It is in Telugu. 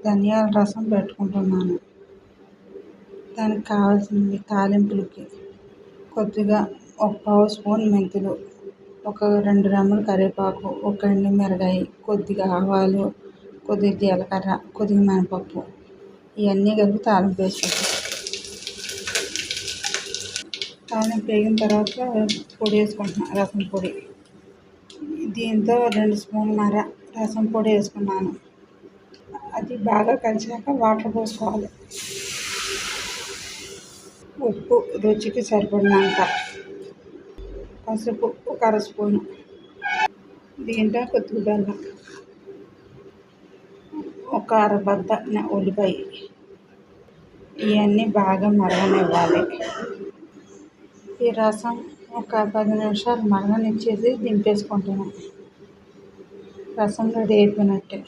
ధనియాల రసం పెట్టుకుంటున్నాను. దానికి కావాల్సినవి తాలింపులకి కొద్దిగా ఒక పావు స్పూన్ మెంతులు, ఒక 2 రెమ్మలు కరివేపాకు, ఒక ఎండుమిరగాయ, కొద్దిగా ఆవాలు, కొద్దిగా జీలకర్ర, కొద్దిగా మినపప్పు ఇవన్నీ కలిపి తాలింపు వేసుకుంటాం. తాలింపు వేగిన తర్వాత పొడి వేసుకుంటున్నాను, రసం పొడి. దీంతో 2 స్పూన్లన్నర రసం పొడి వేసుకున్నాను. అది బాగా కలిసాక వాటర్ పోసుకోవాలి. ఉప్పు రుచికి సరిపడినంత, పసుపు ఒక అర స్పూను, దీంట్లో కొద్దిగా బెల్లం, ఒక అరబద్ద ఉల్లిపాయ ఇవన్నీ బాగా మరగనివ్వాలి. ఈ రసం ఒక 10 నిమిషాలు మరగనిచ్చేసి దింపేసుకుంటాను. రసం రెడీ అయిపోయినట్టే.